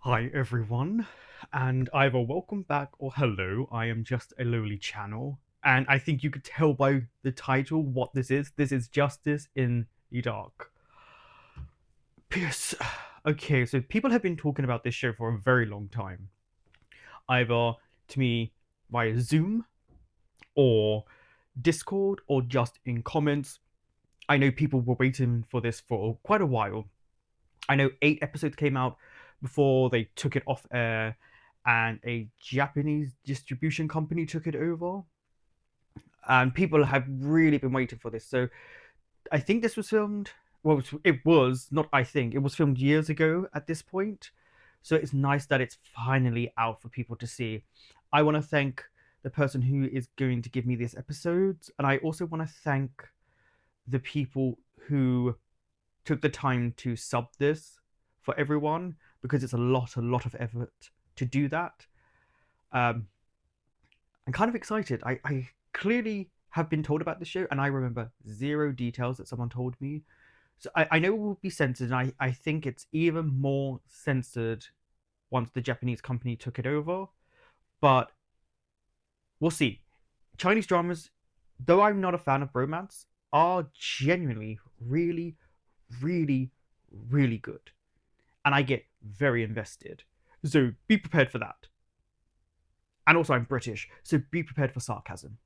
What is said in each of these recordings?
Hi everyone, and either welcome back or hello. I am Justalowly channel, and I think you could tell by the title what this is. This is Justice in the Dark. Pierce. Okay, so people have been talking about this show for a very long time, either to me via Zoom or Discord or just in comments. I know people were waiting for this for quite a while. I know 8 episodes came out before they took it off air, and a Japanese distribution company took it over. And people have really been waiting for this. So I think this was filmed. Well, it was not. I think it was filmed years ago at this point. So it's nice that it's finally out for people to see. I want to thank the person who is going to give me these episodes, and I also want to thank the people who took the time to sub this for everyone, because it's a lot of effort to do that. I'm kind of excited. I clearly have been told about the show, and I remember zero details that someone told me. So I know it will be censored, and I think it's even more censored once the Japanese company took it over. But we'll see. Chinese dramas, though I'm not a fan of romance, are genuinely really, really good. And I get very invested. So be prepared for that. And also, I'm British, so be prepared for sarcasm.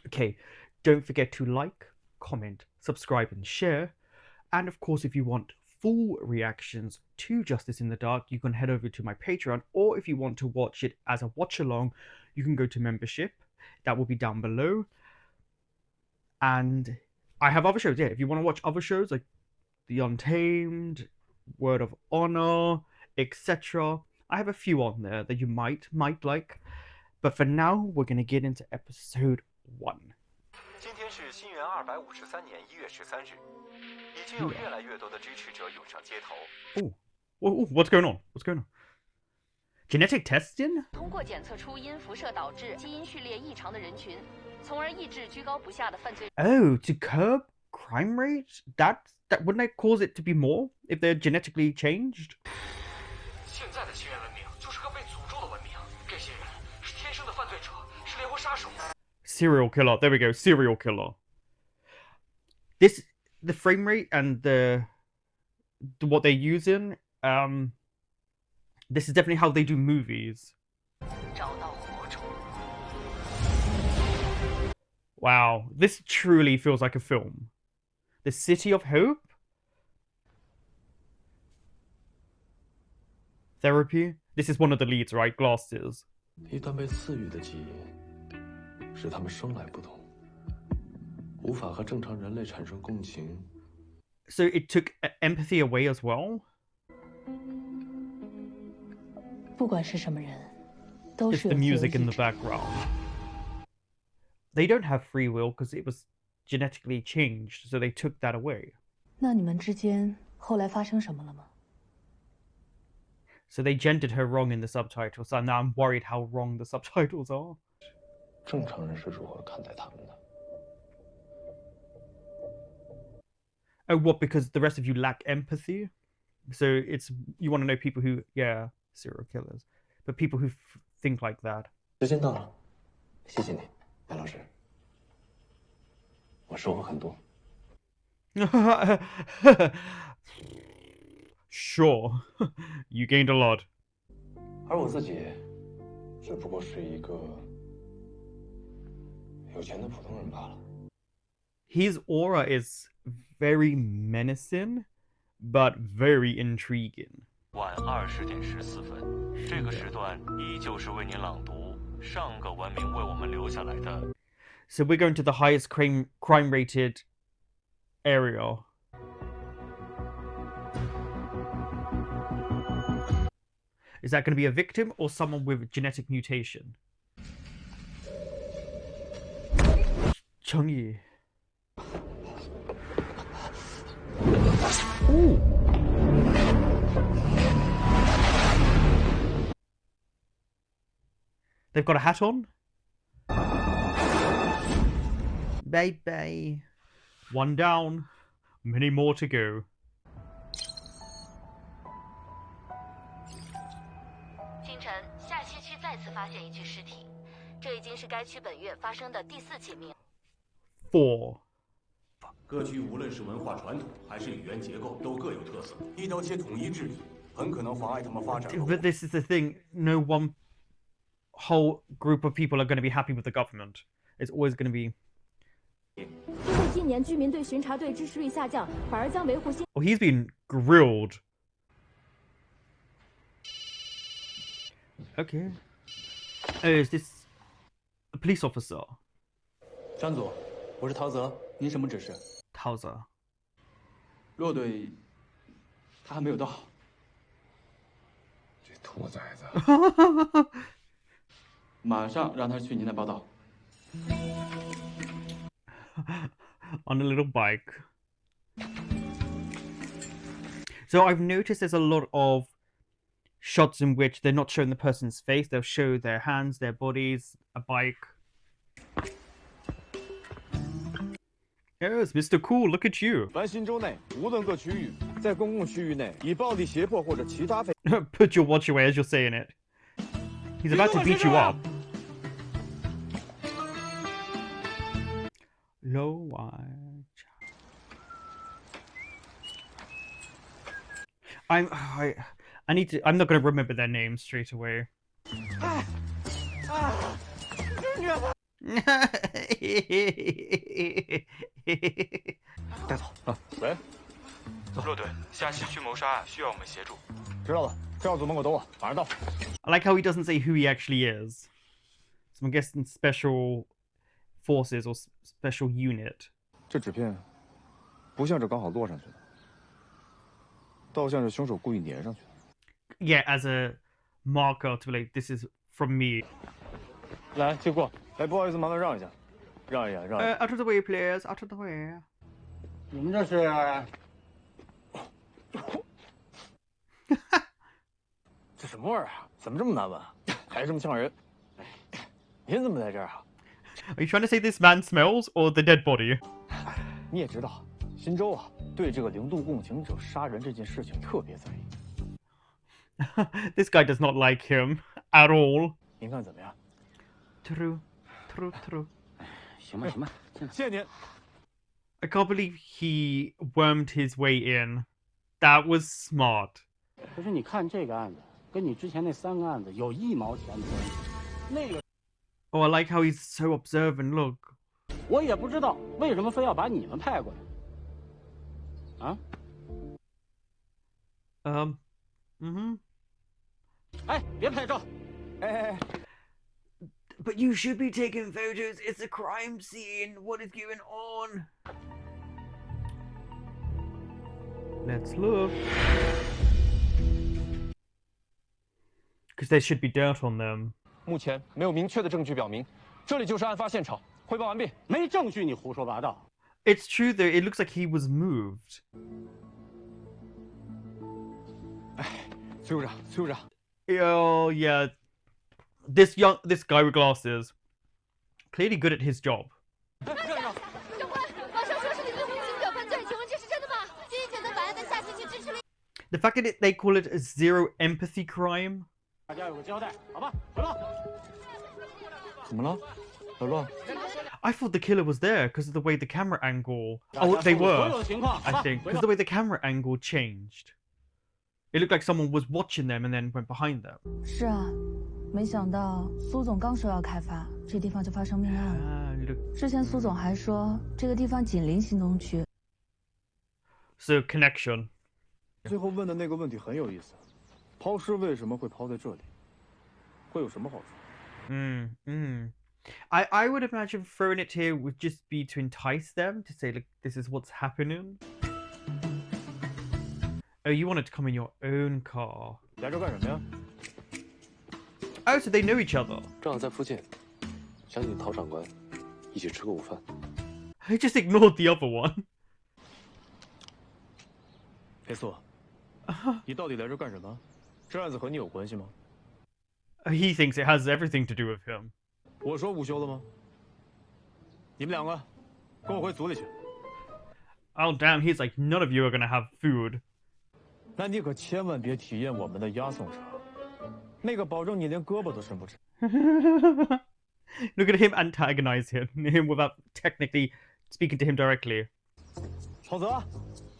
Okay, don't forget to like, comment, subscribe, and share. And of course, if you want full reactions to Justice in the Dark, you can head over to my Patreon, or if you want to watch it as a watch along, you can go to membership. That will be down below. And I have other shows. Yeah, if you want to watch other shows like The Untamed, Word of Honor, etc., I have a few on there that you might like. But for now, we're going to get into episode 1. 今天是新元253年1月13日，已经有越来越多的支持者涌上街头。What's going on? What's going on? Genetic testing? 通过检测出因辐射导致基因序列异常的人群，从而抑制居高不下的犯罪。Oh, to curb crime rate? That wouldn't that cause it to be more if they're genetically changed? 现在的新元文明就是个被诅咒的文明，这些人是天生的犯罪者，是连环杀手。 Serial killer. There we go. Serial killer. The frame rate and what they're using. This is definitely how they do movies. Wow, this truly feels like a film. The City of Hope? Therapy? This is one of the leads, right? Glasses. 一段被赐予的基因，使他们生来不同，无法和正常人类产生共情。 So it took empathy away as well? 不管是什么人，都 It's 是 the 有自由 music in 意 the 志。 background. They don't have free will because it was genetically changed, so they took that away. 那你们之间后来发生什么了吗？ So they gendered her wrong in the subtitles, and now I'm worried how wrong the subtitles are. 正常人是如何看待他们的？ Oh, what? Because the rest of you lack empathy? So it's you want to know people who, yeah, serial killers, but people who think like that. 时间到了，谢谢你，白老师，我收获很多。 Sure, you gained a lot. 而我自己，只不过是一个有钱的普通人罢了。 His aura is very menacing, but very intriguing. 晚20点14分，这个时段依旧是为您朗读上个文明为我们留下来的。 So we're going to the highest crime rated area. Is that going to be a victim or someone with genetic mutation? Changyi. Ooh. They've got a hat on. Bye. One down. Many more to go. 发现一具尸体，这已经是该区本月发生的第4起命。4. 各区无论是文化传统还是语言结构，都各有特色。一刀切统一治理，很可能妨碍他们发展。But this is the thing: no one whole group of people are going to be happy with the government. It's always going to be. 因为近年居民对巡查队支持率下降，反而将维护新。Well, he's been grilled. Okay. Oh, is this a police officer? 张组，我是陶泽，您什么指示？ Towser. 骆队，他还没有到。这兔崽子！马上让他去您那报道。On a little bike. So I've noticed there's a lot of shots in which they're not showing the person's face. They'll show their hands, their bodies, a bike. Yes, Mr. Cool, look at you. 凡新州内无论各区域，在公共区域内以暴力胁迫或者其他非 Put your watch away as you're saying it. He's about to beat you up. Low watch. I need to. I'm not going to remember their names straight away. 带走啊！喂，骆队，下西区谋杀案需要我们协助。知道了，教务组门口等我，马上到。 I like how he doesn't say who he actually is. So I'm guessing special forces or special unit. 这纸片不像是刚好落上去的，倒像是凶手故意粘上去的。 Yeah, as a marker to be like, this is from me. 来，借过。哎，不好意思，麻烦让一下，让一下，让一下。Out of the way, please. Out of the way. 你们这是？这什么味儿啊？怎么这么难闻？还这么呛人？您怎么在这儿啊？ Are you trying to say this man smells or the dead body? 你也知道，新州啊，对这个零度共情者杀人这件事情特别在意。This guy does not like him at all. 您看怎么样？ True, true, true. 行吧，行吧，谢谢您。 I can't believe he wormed his way in. That was smart. 可是你看这个案子，跟你之前那3个案子有1毛钱的关系。那个 Oh, I like how he's so observant. Look. 我也不知道为什么非要把你们派过来。啊？哎，别拍照！哎。 But you should be taking photos. It's a crime scene. What is going on? Let's look. Because there should be dirt on them. 目前没有明确的证据表明，这里就是案发现场。汇报完毕。没证据，你胡说八道。 It's true though. It looks like he was moved. 哎，崔部长，崔部长。 Oh yeah. This guy with glasses, clearly good at his job. 长官，网上说是零度共情者犯罪，请问这是真的吗？基于谴责本案的下星期支持率。 The fact that they call it a zero empathy crime. 大家有个交代，好吧？回报。怎么了？老陆？ I thought the killer was there because of the way the camera angle. Oh, they were. I think because the way the camera angle changed. It looked like someone was watching them and then went behind them. 是啊，没想到苏总刚说要开发，这地方就发生命案了。之前苏总还说这个地方紧邻新东区。So connection. 最后问的那个问题很有意思，抛尸为什么会抛在这里？会有什么好处？ I would imagine throwing it here would just be to entice them to say, look, this is what's happening. Oh, you wanted to come in your own car. 来这干什么呀？ Oh, so they know each other. 正好在附近，想请陶长官一起吃个午饭。 I just ignored the other one. 裴素，你到底来这干什么？这案子和你有关系吗？ He thinks it has everything to do with him. 我说午休了吗？你们两个，跟我回组里去。 Oh damn, he's like, none of you are gonna have food. 那你可千万别体验我们的押送茶，那个保证你连胳膊都伸不直。Look at him antagonize him without technically speaking to him directly. 郝泽，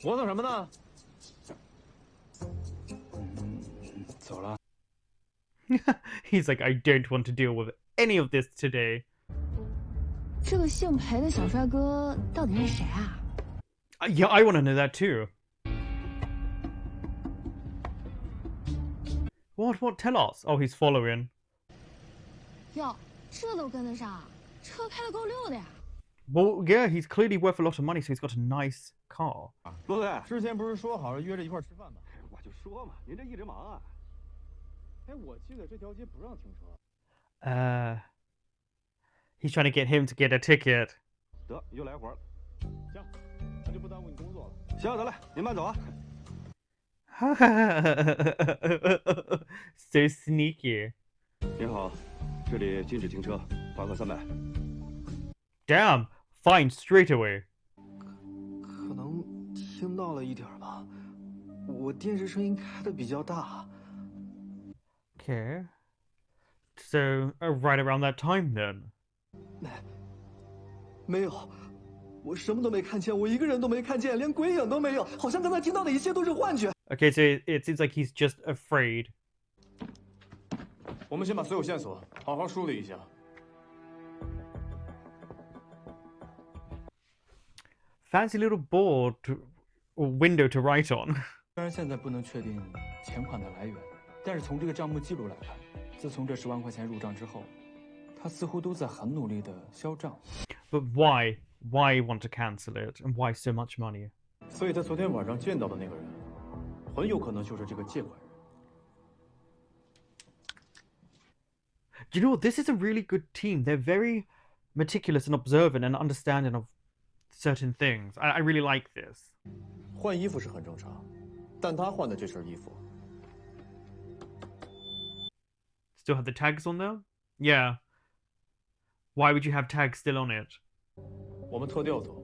磨蹭什么呢？走了。He's like, I don't want to deal with any of this today. 这个姓裴的小帅哥到底是谁啊？ Yeah, I want to know that too. What? What? Tell us. Oh, he's following. 哟，这都跟得上，车开得够溜的呀。 Well, yeah, he's clearly worth a lot of money, so he's got a nice car. 罗队，之前不是说好了约着一块吃饭吗？我就说嘛，您这一直忙啊。哎，我记得这条街不让停车。He's trying to get him to get a ticket. 得，又来活了。行，那就不耽误你工作了。行，得嘞，您慢走啊。So sneaky. 您好，这里禁止停车，罚款300。Damn, fine straight away. 可能听到了一点吧，我电视声音开的比较大。Okay. So, right around that time then. 没有，我什么都没看见，我一个人都没看见，连鬼影都没有，好像刚才听到的一切都是幻觉。Okay, so it seems like he's just afraid. 我们先把所有线索好好梳理一下。Fancy little board or window to write on. 虽然现在不能确定钱款的来源，但是从这个账目记录来看，自从这10万块钱入账之后，他似乎都在很努力的销账。But why? Why want to cancel it? And why so much money? 所以他昨天晚上见到的那个人，很有可能就是这个借款人。You know what? This is a really good team. They're very meticulous and observant and understanding of certain things. I really like this. 换衣服是很正常，但他换的这身衣服 Still have the tags on there? Yeah. Why would you have tags still on it? 我们特调组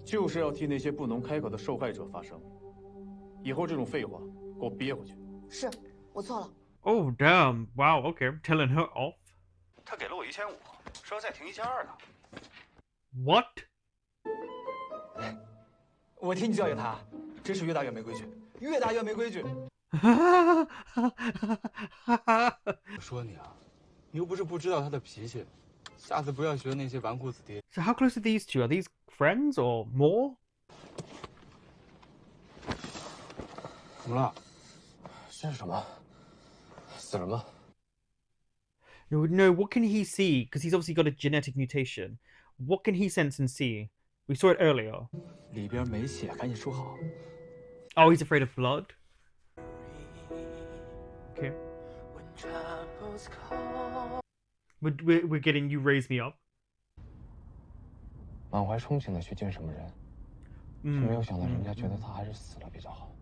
就是要替那些不能开口的受害者发声。以后这种废话给我憋回去。是，我错了。 Oh, damn. Wow, okay. Telling her off. 他给了我1500，说要再停1200呢。What? 我替你教育他，真是越大越没规矩，越大越没规矩。我说你啊，你又不是不知道他的脾气，下次不要学那些纨绔子弟。 So how close are these two? Are these friends or more? 怎么了？这是什么？死人吗？ No, what can he see? Because he's obviously got a genetic mutation. What can he sense and see? We saw it earlier. 里边没血，赶紧收好。Oh, he's afraid of blood? Okay. We're getting You Raise Me Up. 满怀憧憬的去见什么人，却没有想到人家觉得他还是死了比较好。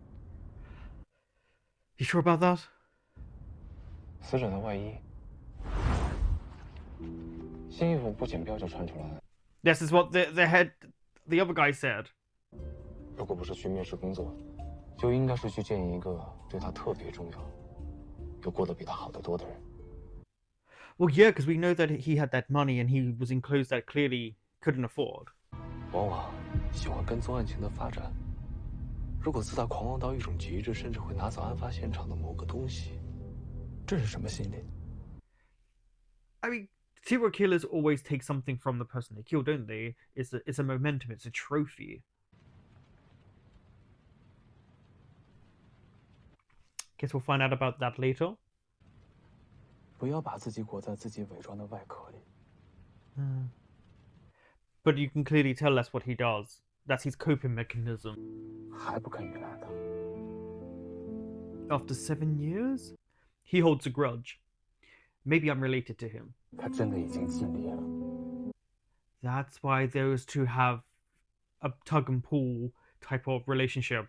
You sure about that? 死者的外衣，新衣服不检标就穿出来了。 This is what the other guy said. 如果不是去面试工作，就应该是去见一个对他特别重要，又过得比他好得多的人。 Well, yeah, because we know that he had that money and he was in clothes that clearly couldn't afford. 往往喜欢跟踪案情的发展。如果自大狂妄到一种极致，甚至会拿走案发现场的某个东西，这是什么心理？ I mean, serial killers always take something from the person they kill, don't they? It's a momentum, it's a trophy. Guess we'll find out about that later. 不要把自己裹在自己伪装的外壳里。But you can clearly tell that's what he does. That's his coping mechanism. 还不肯原谅他。 After 7 years? He holds a grudge. Maybe I'm related to him. 他真的已经尽力了。 That's why those two have a tug and pull type of relationship.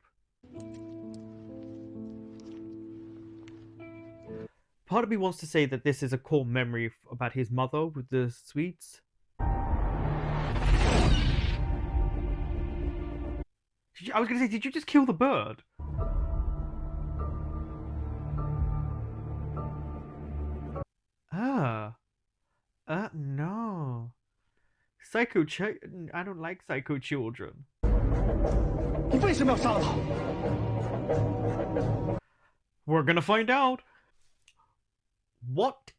Part of me wants to say that this is a core memory about his mother with the sweets. I was going to say, did you just kill the bird? Ah. I don't like psycho children. 你为什么要杀了他？ We're gonna find out. What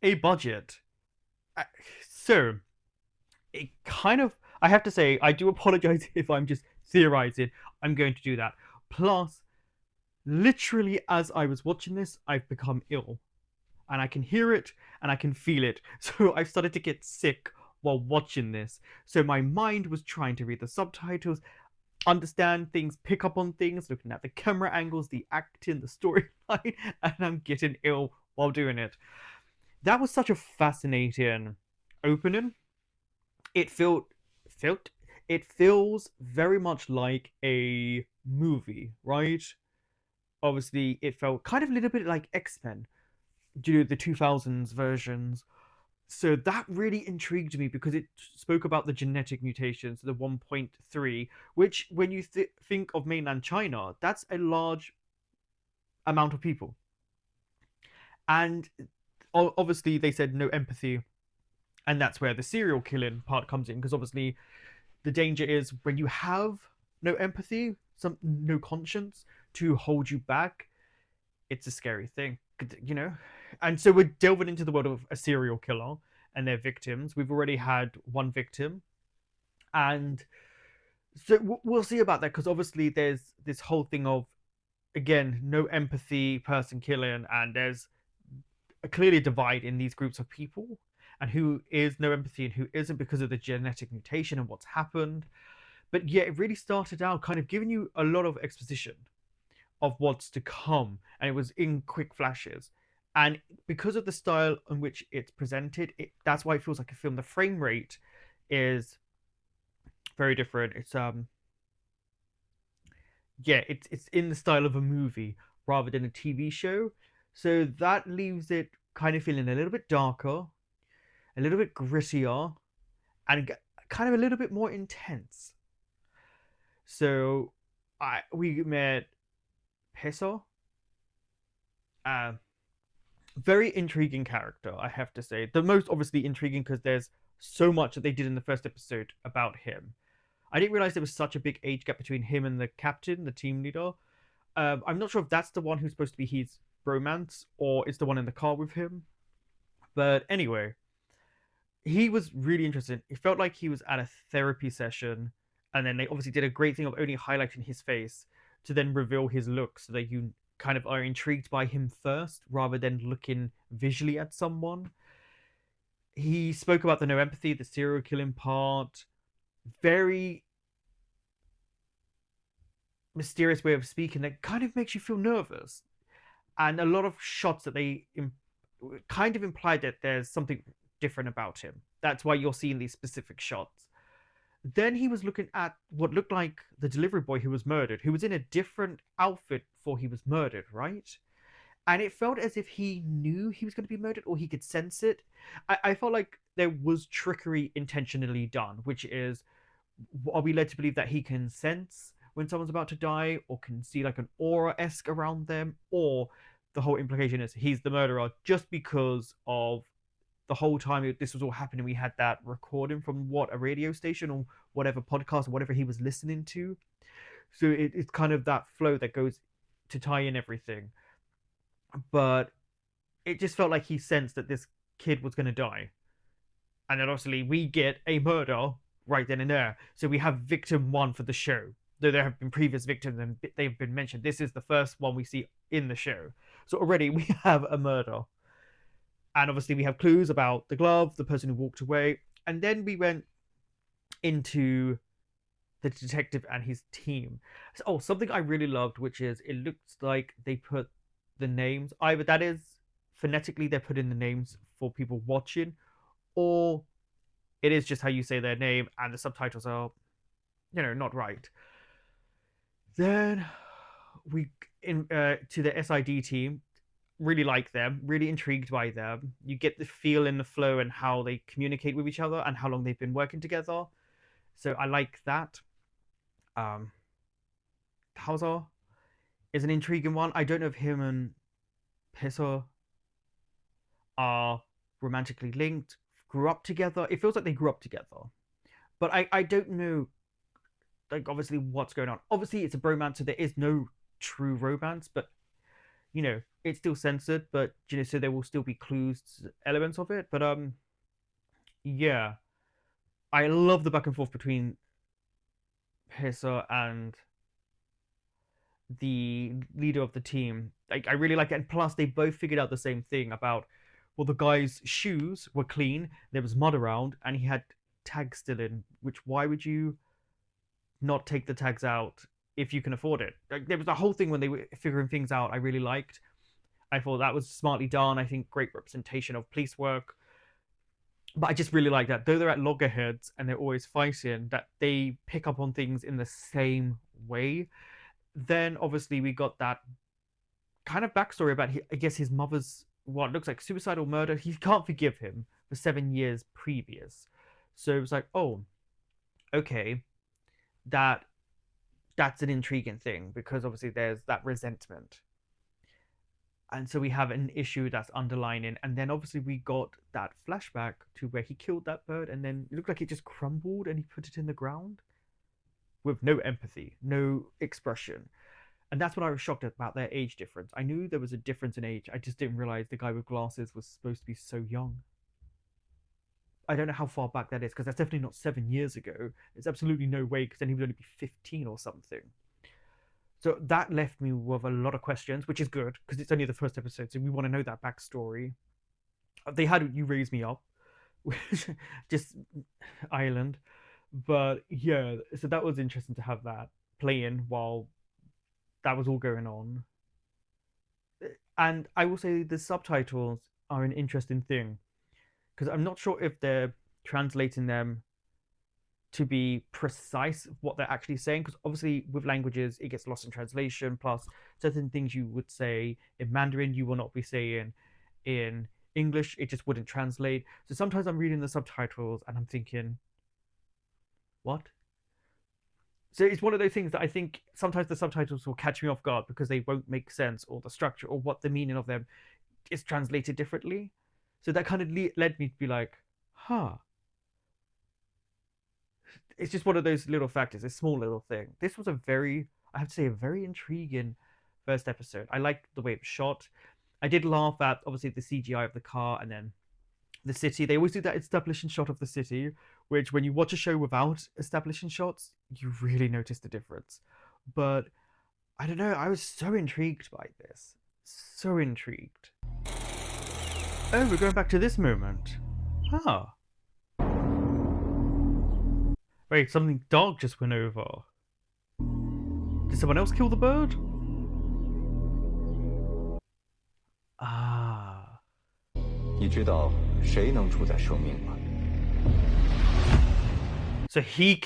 a budget. So, it kind of, I have to say, I do apologize if I'm just theorizing. I'm going to do that. Plus, literally as I was watching this, I've become ill. And I can hear it and I can feel it. So I've started to get sick while watching this. So my mind was trying to read the subtitles, understand things, pick up on things, looking at the camera angles, the acting, the storyline, and I'm getting ill while doing it. That was such a fascinating opening. It feels very much like a movie, right? Obviously, it felt kind of a little bit like X-Men, the 2000s versions. So that really intrigued me because it spoke about the genetic mutations, the 1.3, which when you think of mainland China, that's a large amount of people. And obviously they said no empathy, and that's where the serial killing part comes in, because obviously the danger is when you have no empathy, no conscience to hold you back, it's a scary thing, you know. And so we're delving into the world of a serial killer and their victims. We've already had one victim, and so we'll see about that, because obviously there's this whole thing of, again, no empathy, person killing, and there's a clearly divide in these groups of people, and who is no empathy and who isn't, because of the genetic mutation and what's happened. But yeah, it really started out kind of giving you a lot of exposition of what's to come, and it was in quick flashes. And because of the style in which it's presented, that's why it feels like a film. The frame rate is very different. It's it's in the style of a movie rather than a TV show. So that leaves it kind of feeling a little bit darker, a little bit grittier, and kind of a little bit more intense. So we met Peso. Very intriguing character, I have to say. The most obviously intriguing because there's so much that they did in the first episode about him. I didn't realize there was such a big age gap between him and the captain, the team leader. I'm not sure if that's the one who's supposed to be his bromance or it's the one in the car with him. But anyway, he was really interesting. It felt like he was at a therapy session, and then they obviously did a great thing of only highlighting his face to then reveal his look, so that you kind of are intrigued by him first rather than looking visually at someone. He spoke about the no empathy, the serial killing part. Very mysterious way of speaking that kind of makes you feel nervous. And a lot of shots that they kind of implied that there's something different about him. That's why you're seeing these specific shots. Then he was looking at what looked like the delivery boy who was murdered, who was in a different outfit before he was murdered, right? And it felt as if he knew he was going to be murdered, or he could sense it. I felt like there was trickery intentionally done, which is, are we led to believe that he can sense when someone's about to die, or can see like an aura-esque around them, or the whole implication is he's the murderer just because of the whole time this was all happening, we had that recording from a radio station or whatever podcast or whatever he was listening to. So it's kind of that flow that goes to tie in everything. But it just felt like he sensed that this kid was going to die. And then obviously we get a murder right then and there. So we have victim one for the show. Though there have been previous victims and they've been mentioned, this is the first one we see in the show. So already we have a murder. And obviously we have clues about the glove, the person who walked away. And then we went into the detective and his team. Oh, something I really loved, which is it looks like they put the names, either that is phonetically they're putting the names for people watching, or it is just how you say their name and the subtitles are, not right. Then we to the SID team. Really like them, really intrigued by them. You get the feel and the flow and how they communicate with each other and how long they've been working together. So I like that. Hauser is an intriguing one. I don't know if him and Peso are romantically linked, grew up together. It feels like they grew up together. But I don't know, like, obviously what's going on. Obviously, it's a bromance, so there is no true romance, but it's still censored. But so there will still be clues, elements of it. But yeah, I love the back and forth between Hissa and the leader of the team. Like, I really like it, and plus they both figured out the same thing about, well, the guy's shoes were clean, there was mud around, and he had tags still in. Which, why would you not take the tags out if you can afford it? Like, there was a whole thing when they were figuring things out. I really liked. I thought that was smartly done. I think great representation of police work. But I just really like that, though they're at loggerheads and they're always fighting, that they pick up on things in the same way. Then obviously we got that kind of backstory about, I guess, his mother's what looks like suicidal murder. He can't forgive him for 7 years previous. So it was like, oh, okay, that's an intriguing thing, because obviously there's that resentment. And so we have an issue that's underlining, and then obviously we got that flashback to where he killed that bird, and then it looked like it just crumbled and he put it in the ground with no empathy, no expression. And that's what I was shocked about, their age difference. I knew there was a difference in age, I just didn't realize the guy with glasses was supposed to be so young. I don't know how far back that is, because that's definitely not 7 years ago. There's absolutely no way, because then he would only be 15 or something. So that left me with a lot of questions, which is good, because it's only the first episode, so we want to know that backstory. They had You Raise Me Up, which just Ireland. But yeah, so that was interesting to have that playing while that was all going on. And I will say the subtitles are an interesting thing, because I'm not sure if they're translating them to be precise what they're actually saying, because obviously with languages it gets lost in translation, plus certain things you would say in Mandarin you will not be saying in English, it just wouldn't translate. So sometimes I'm reading the subtitles and I'm thinking, what? So it's one of those things that I think sometimes the subtitles will catch me off guard because they won't make sense, or the structure or what the meaning of them is translated differently. So that kind of led me to be like, huh. It's just one of those little factors, a small little thing. This was I have to say, a very intriguing first episode. I liked the way it was shot. I did laugh at, obviously, the CGI of the car and then the city. They always do that establishing shot of the city, which when you watch a show without establishing shots, you really notice the difference. But I don't know, I was so intrigued by this. So intrigued. Oh, we're going back to this moment. Huh. Wait, something dark just went over. Did someone else kill the bird? Ah. 你知道谁能主宰生命吗？ So he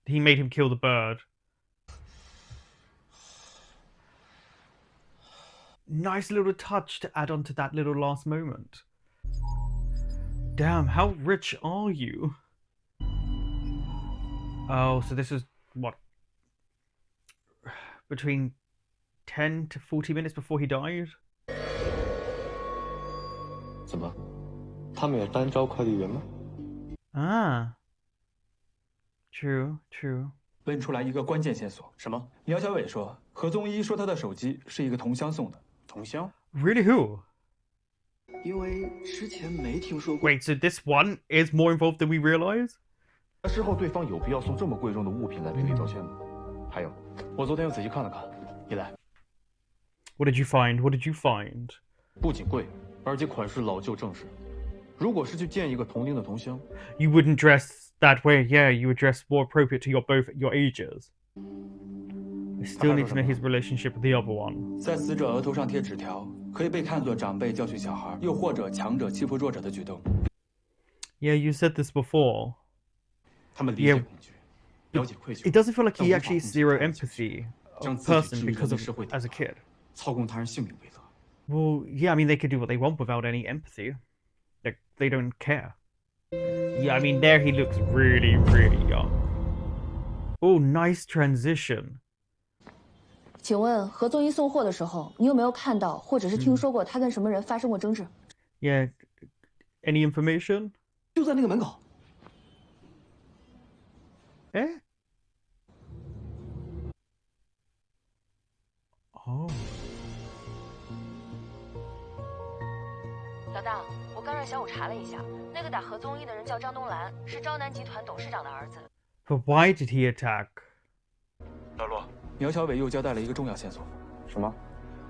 made him kill the bird. Nice little touch to add on to that little last moment. Damn, how rich are you? Oh, so this is what? Between 10 to 40 minutes before he died? 怎么？他们也单招快递员吗？ Ah. True. 问出来一个关键线索。什么？苗小伟说，何宗一说他的手机是一个同乡送的。同乡 ？Really, who? 因为之前没听说过。 Wait, so this one is more involved than we realize? 事后对方有必要送这么贵重的物品来赔礼道歉吗？还有，我昨天又仔细看了看，一来。What did you find? 不仅贵，而且款式老旧正式。如果是去见一个同龄的同乡 ，You wouldn't dress that way. Yeah, you would dress more appropriate to both your ages. I still need to know his relationship with the other one. 在死者额头上贴纸条，可以被看作长辈教训小孩，又或者强者欺负弱者的举动。Yeah, you said this before. 他们理解恐惧，了解愧疚。 It doesn't feel like he actually has zero empathy of person because of as a kid. 操控他人性命为乐。 Well, yeah, I mean they could do what they want without any empathy. Like they don't care. Yeah, I mean there he looks really, really young. Oh, nice transition. 请问何宗一送货的时候，你有没有看到或者是听说过他跟什么人发生过争执？ Yeah, any information? 就在那个门口。Eh? Oh. 老大，我刚让小五查了一下，那个打何宗一的人叫张东兰，是招南集团董事长的儿子。But why did he attack? 老罗，苗小伟又交代了一个重要线索。什么？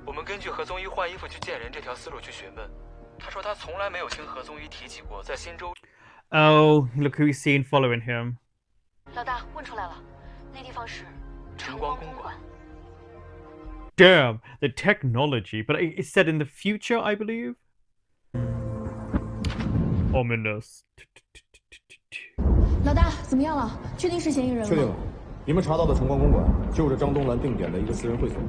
我们根据何宗一换衣服去见人这条思路去询问，他说他从来没有听何宗一提起过在新州。Oh, look who he's seen following him. 老大，问出来了，那地方是晨光公馆。Damn, the technology. But it's said in the future, I believe. Ominous. 老大，怎么样了？确定是嫌疑人吗？确定了，你们查到的晨光公馆就是张东兰定点的一个私人会所。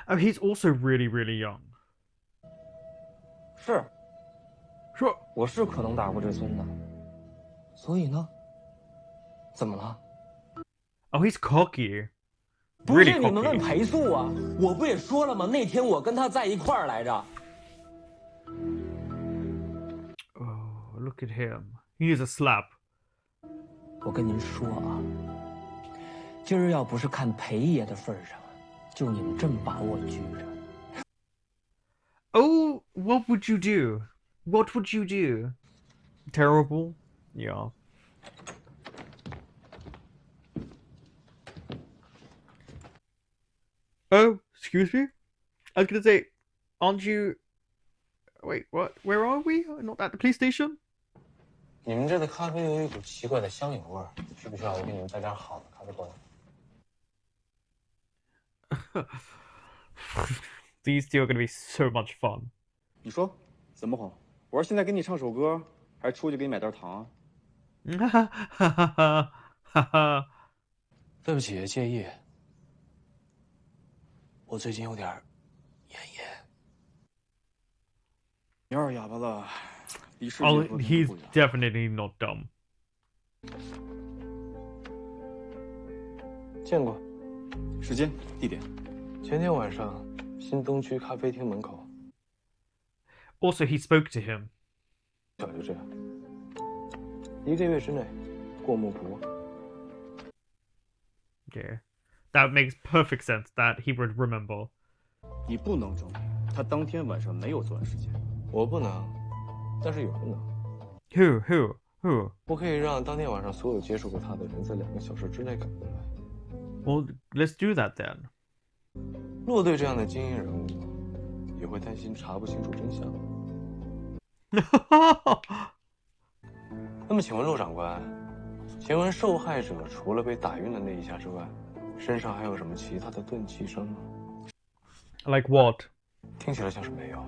Oh, he's also really, really young. 是，是，我是可能打过这孙子。所以呢？怎么了？ Oh, he's cocky. 不是 Really 你们问 cocky. 裴素啊？我不也说了吗？那天我跟他在一块儿来着。 Oh, look at him. He needs a slap. 我跟您说啊，今儿要不是看裴爷的份上，就你们这么把我拘着。 Oh, what would you do? What would you do? Terrible? Yeah. Oh, excuse me? I was gonna say, aren't you... Wait, what? Where are we? Not at the police station? 你们这的咖啡有一股奇怪的香油味儿，需不需要我给你们带点好的咖啡过来？ These two are gonna be so much fun. 你说怎么哄？我是现在给你唱首歌，还是出去给你买袋糖啊？对不起，介意。我最近有点眼炎。你要是哑巴了，离世界 Oh, 和平 he's 不远。 definitely not dumb. 见过。时间、地点。前天晚上，新东区咖啡厅门口。 Also, he spoke to him. 小就这样。1个月之内，过目不忘。 Yeah. That makes perfect sense that he would remember. 你不能证明他当天晚上没有作案时间。我不能，但是有人能。Who? 我可以让当天晚上所有接触过他的人在2个小时之内赶过来。Well, let's do that then. 骆队这样的精英人物，也会担心查不清楚真相。那么，请问骆长官，请问受害者除了被打晕的那一下之外，身上还有什么其他的钝器伤吗？ Like what? 听起来像是没有。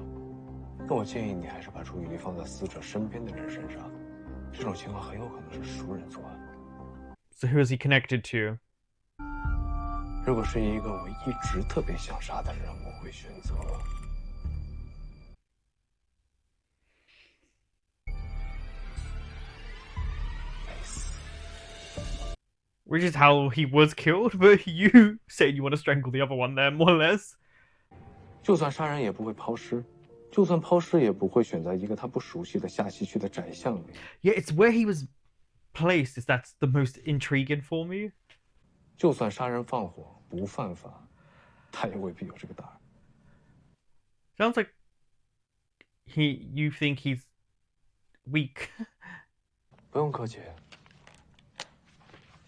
那我建议你还是把注意力放在死者身边的人身上，这种情况很有可能是熟人作案。So who is he connected to? 如果是一个我一直特别想杀的人，我会选择。 Which is how he was killed, but you said you want to strangle the other one there, more or less. 就算杀人也不会抛尸，就算抛尸也不会选在一个他不熟悉的下西区的窄巷里。Yeah, it's where he was placed. Is that's the most intriguing for me. 就算杀人放火不犯法，他也未必有这个胆儿。 Sounds like you think he's weak. 不用客气，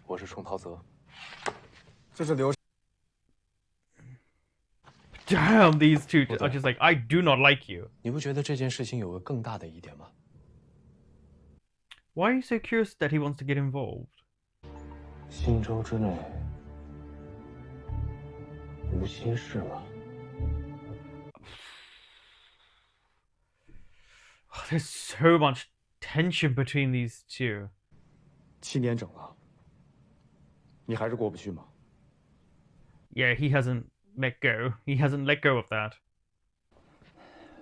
我是冲陶泽。这是流。 Damn, these two are just like, I do not like you. 你不觉得这件事情有个更大的疑点吗？ Why are you so curious that he wants to get involved? 新州之内无心事吗？ There's so much tension between these two. 7年整了，你还是过不去吗？ Yeah, he hasn't let go. He hasn't let go of that.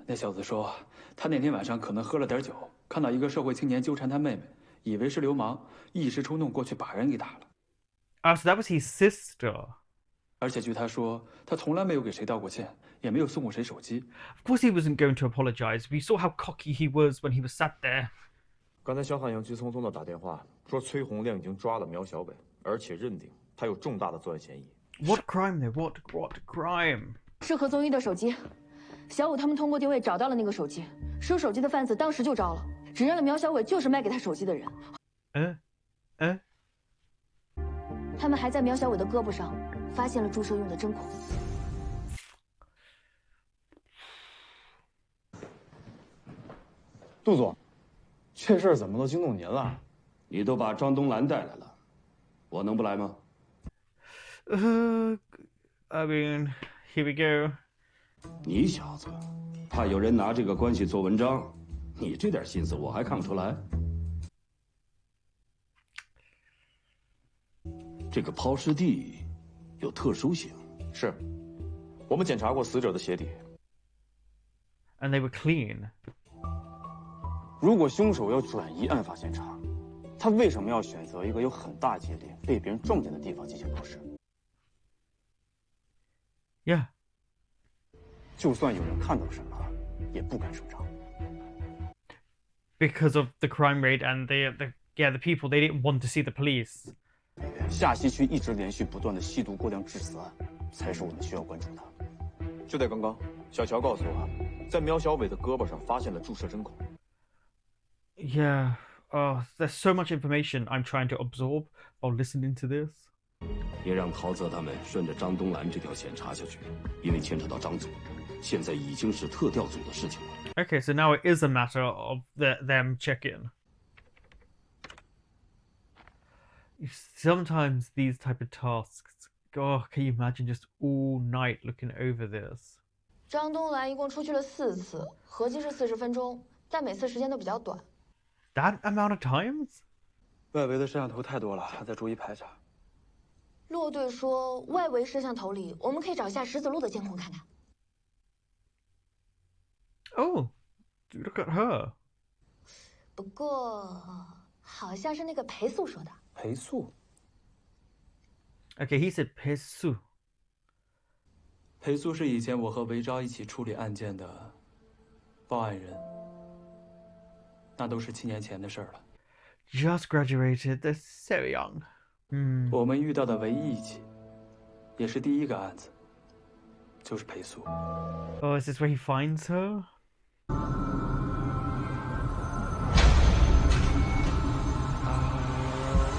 那小子说，他那天晚上可能喝了点酒，看到一个社会青年纠缠他妹妹，以为是流氓，一时冲动过去把人给打了。Oh, so that was his sister. 而且据他说，他从来没有给谁道过歉，也没有送过谁手机。 Of course he wasn't going to apologize. We saw how cocky he was when he was sat there. 刚才肖汉阳急匆匆的打电话说，崔洪亮已经抓了苗小伟，而且认定他有重大的作案嫌疑。What crime there? What crime? 是何宗一的手机，小五他们通过定位找到了那个手机，收手机的贩子当时就招了，指认了苗小伟就是卖给他手机的人。他们还在苗小伟的胳膊上发现了注射用的针孔。杜总，这事儿怎么都惊动您了？你都把张东兰带来了，我能不来吗？I mean, here we go. 你小子，怕有人拿这个关系做文章，你这点心思我还看不出来。这个抛尸地有特殊性，是，我们检查过死者的鞋底 ，and they were clean. 如果凶手要转移案发现场，他为什么要选择一个有很大几率被别人撞见的地方进行抛尸 ？Yeah. 就算有人看到什么，也不敢声张。Because of the crime rate and the people, they didn't want to see the police. 下西区一直连续不断的吸毒过量致死案，才是我们需要关注的。就在刚刚，小乔告诉我，在苗小伟的胳膊上发现了注射针孔。Yeah. Oh, there's so much information I'm trying to absorb while listening to this. 别让陶泽他们顺着张东兰这条线查下去，因为牵扯到张组，现在已经是特调组的事情了。Okay, so now it is a matter of them checking. Sometimes these type of tasks, oh, can you imagine just all night looking over this? 张东兰一共出去了4次，合计是40分钟，但每次时间都比较短。That amount of times? 外围的摄像头太多了，还在逐一排查。骆队说，外围摄像头里我们可以找下石子路的监控看看。Oh, look at her. 不过好像是那个裴素说的。裴素 Okay, he said 裴素。裴素是以前我和韦昭一起处理案件的报案人，那都是7年前的事了。Just graduated, they're so young. 我们遇到的唯一一起，也是第一个案子，就是裴素。Oh, is this where he finds her?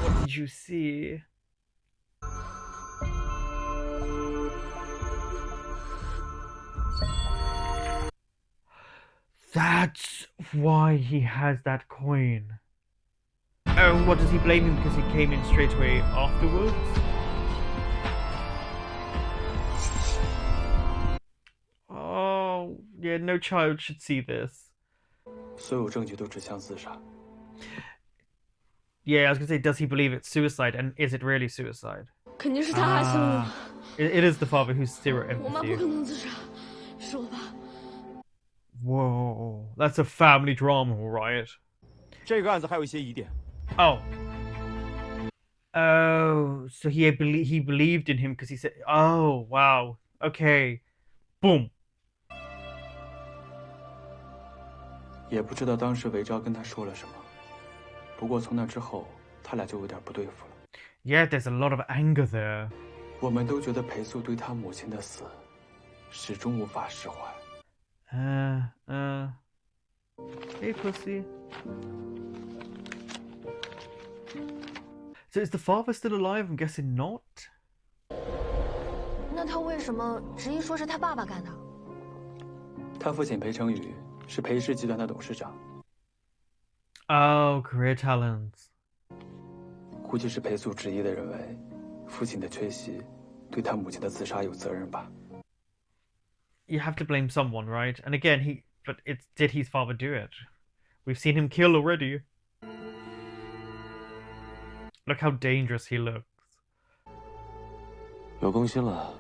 What did you see? That's why he has that coin. Oh, what does he blame him because he came in straight away afterwards? Oh, yeah, no child should see this. 所有证据都指向自杀。Yeah, I was gonna say, does he believe it's suicide, and is it really suicide? 肯定是他害死我。It is the father who's zero 我妈不 empathy. 可能自杀，是我爸。Whoa, that's a family drama, right? 这个案子还有一些疑点。Oh. Oh, so he believed in him because he said, oh, wow. Okay. Boom. 也不知道当时韦昭跟他说了什么，不过从那之后，他俩就有点不对付了。Yeah, there's a lot of anger there. 我们都觉得裴素对他母亲的死始终无法释怀。Hey, pussy. So is the father still alive? I'm guessing not. 那他为什么执意说是他爸爸干的？他父亲裴成宇是裴氏集团的董事长。Oh, career talents. 估计是裴素执意的认为，父亲的缺席对他母亲的自杀有责任吧。You have to blame someone, right? And again, did his father do it? We've seen him kill already. Look how dangerous he looks. 有更新了。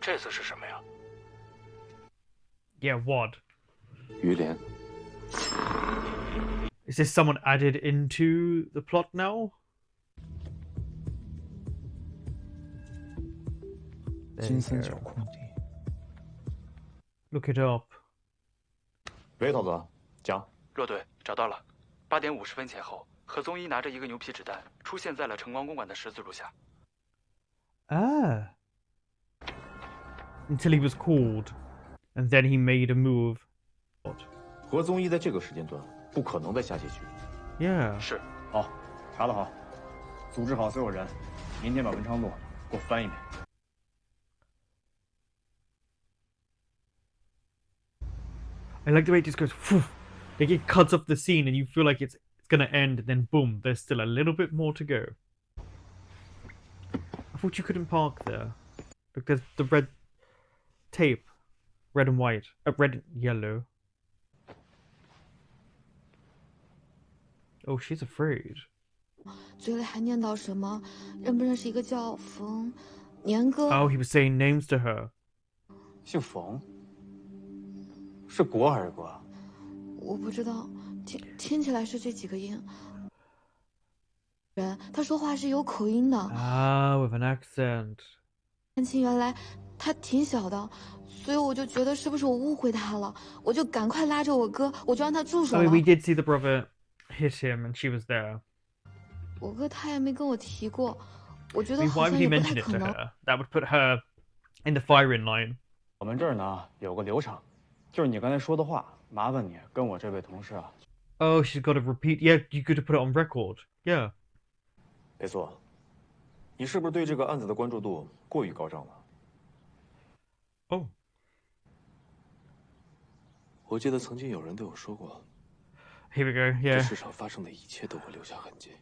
这次是什么呀？ Yeah, what? 于连。 Is this someone added into the plot now? 金三角空地。Look it up. 喂，陶子，讲。骆队找到了， 8点50分前后，何宗一拿着一个牛皮纸袋出现在了晨光公馆的十字路下。Ah. Until he was called, and then he made a move. 何宗一在这个时间段不可能在下街区。Yeah. 是。好，查得好，组织好所有人，明天把文昌路给我翻一遍。I like the way it just goes, whew, like it cuts off the scene and you feel like it's gonna end, and then boom, there's still a little bit more to go. I thought you couldn't park there. Because the red tape. Red and white. Red and yellow. Oh, she's afraid. 嘴里还念叨什么？认不认识一个叫冯年哥？ Oh, he was saying names to her. 姓冯，是国还是国？我不知道，听起来是这几个音。人，他说话是有口音的。Ah, with an accent. 年轻原来他挺小的，所以我就觉得是不是我误会他了？我就赶快拉着我哥，我就让他住手 I 了。 mean, we did see the brother hit him, and she was there. 我哥他也没跟我提过，我觉 I 得 mean, 好 why 像 would 也 he 不太 mention it 可 to 能。 her? That would put her in the firing line. 我们这儿呢有个流程，就是你刚才说的话，麻烦你跟我这位同事啊。Oh, she's got to repeat. Yeah, you got to put it on record. Yeah. 裴素，你是不是对这个案子的关注度过于高涨了？ Oh. 我记得曾经有人对我说过 Here we go. 这 Yeah. 世上发生的一切都会留下痕迹。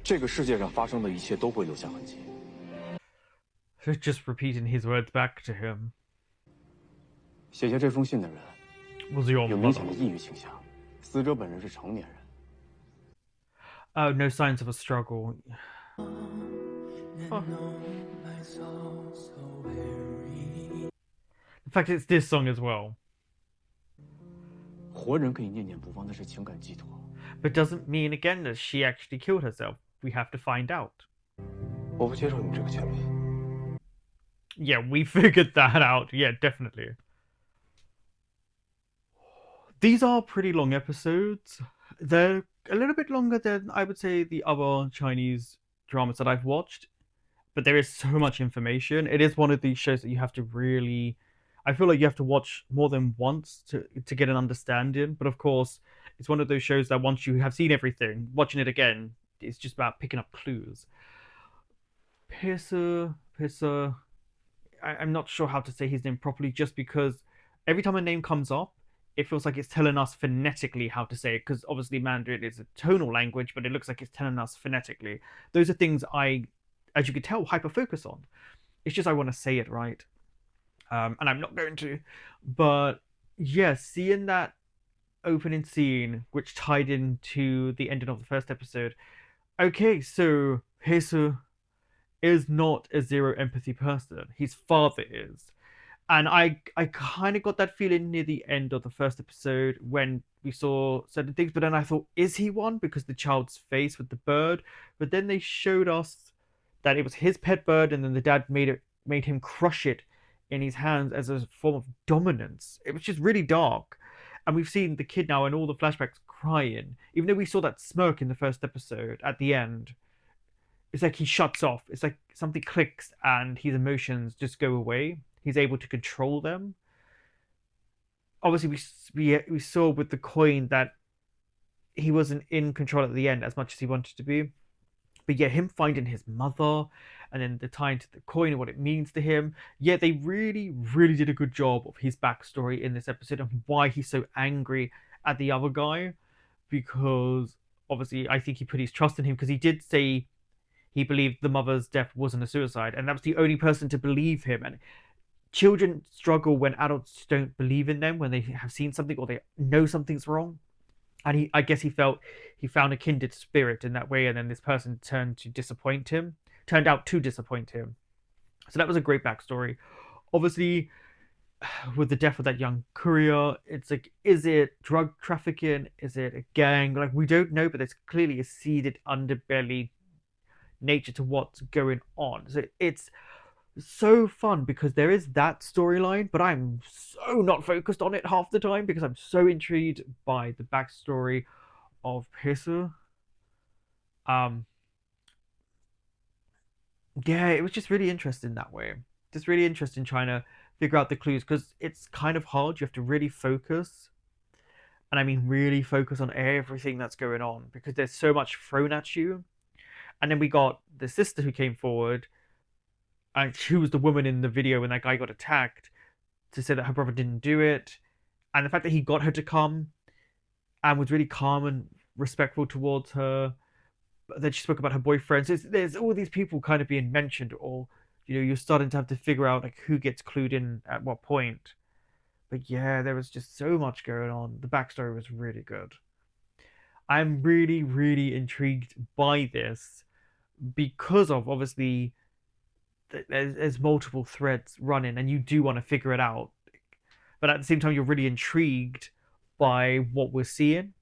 这个世界上发生的一切都会留下痕迹。 So just repeating his words back to him. 写下这封信的人 Was your 有明显的 mother? 抑郁倾向，死者本人是成年人。 Oh, no signs of a struggle. Oh. In fact, it's this song as well. 活人可以念念不忘，那是情感寄托。 But doesn't mean again that she actually killed herself. We have to find out. 我不接受你这个结论。 Yeah, we figured that out. Yeah, definitely. These are pretty long episodes. They're a little bit longer than, I would say, the other Chinese dramas that I've watched. But there is so much information. It is one of these shows that you have to really... I feel like you have to watch more than once to get an understanding. But of course, it's one of those shows that once you have seen everything, watching it again, it's just about picking up clues. Pisa... I'm not sure how to say his name properly, just because every time a name comes up, it feels like it's telling us phonetically how to say it, because obviously Mandarin is a tonal language, but it looks like it's telling us phonetically. Those are things I, as you can tell, hyper-focus on. It's just I want to say it right. And I'm not going to. But yeah, seeing that opening scene, which tied into the ending of the first episode. Okay, so Hesu is not a zero empathy person. His father is. And I kind of got that feeling near the end of the first episode when we saw certain things. But then I thought, is he one? Because the child's face with the bird. But then they showed us that it was his pet bird, and then the dad made him crush it in his hands as a form of dominance. It was just really dark. And we've seen the kid now in all the flashbacks crying. Even though we saw that smirk in the first episode at the end, it's like he shuts off. It's like something clicks and his emotions just go away. He's able to control them. Obviously, we saw with the coin that he wasn't in control at the end as much as he wanted to be. But yeah, him finding his mother and then the tie into the coin and what it means to him. Yeah, they really, really did a good job of his backstory in this episode and why he's so angry at the other guy. Because obviously, I think he put his trust in him, because he did say he believed the mother's death wasn't a suicide, and that was the only person to believe him. And children struggle when adults don't believe in them, when they have seen something or they know something's wrong. And I guess he felt he found a kindred spirit in that way, and then this person turned out to disappoint him. So that was a great backstory. Obviously, with the death of that young courier, it's like, is it drug trafficking? Is it a gang? Like, we don't know, but there's clearly a seeded underbelly nature to what's going on. So it's so fun because there is that storyline, but I'm so not focused on it half the time because I'm so intrigued by the backstory of Pisu. Yeah, it was just really interesting that way. Just really interesting trying to figure out the clues because it's kind of hard. You have to really focus, and I mean really focus on everything that's going on because there's so much thrown at you. And then we got the sister who came forward, and she was the woman in the video when that guy got attacked, to say that her brother didn't do it, and the fact that he got her to come and was really calm and respectful towards her. But then she spoke about her boyfriend. So there's all these people kind of being mentioned, or you're starting to have to figure out like who gets clued in at what point. But yeah, there was just so much going on. The backstory was really good. I'm really, really intrigued by this because of obviously there's multiple threads running, and you do want to figure it out. But at the same time, you're really intrigued by what we're seeing,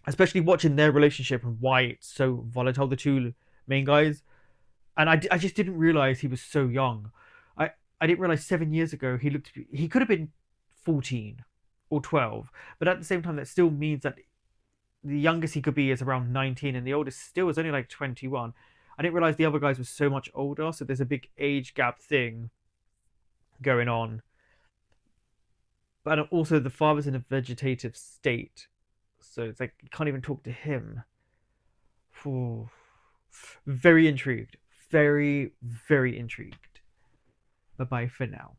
especially watching their relationship and why it's so volatile. The two main guys, and I just didn't realize he was so young. I didn't realize 7 years ago he could have been 14 or 12, but at the same time that still means that the youngest he could be is around 19 and the oldest still is only like 21. I didn't realize the other guys were so much older, so there's a big age gap thing going on. But also the father's in a vegetative state, so it's like you can't even talk to him. Ooh. Very intrigued. Very, very intrigued. Bye bye for now.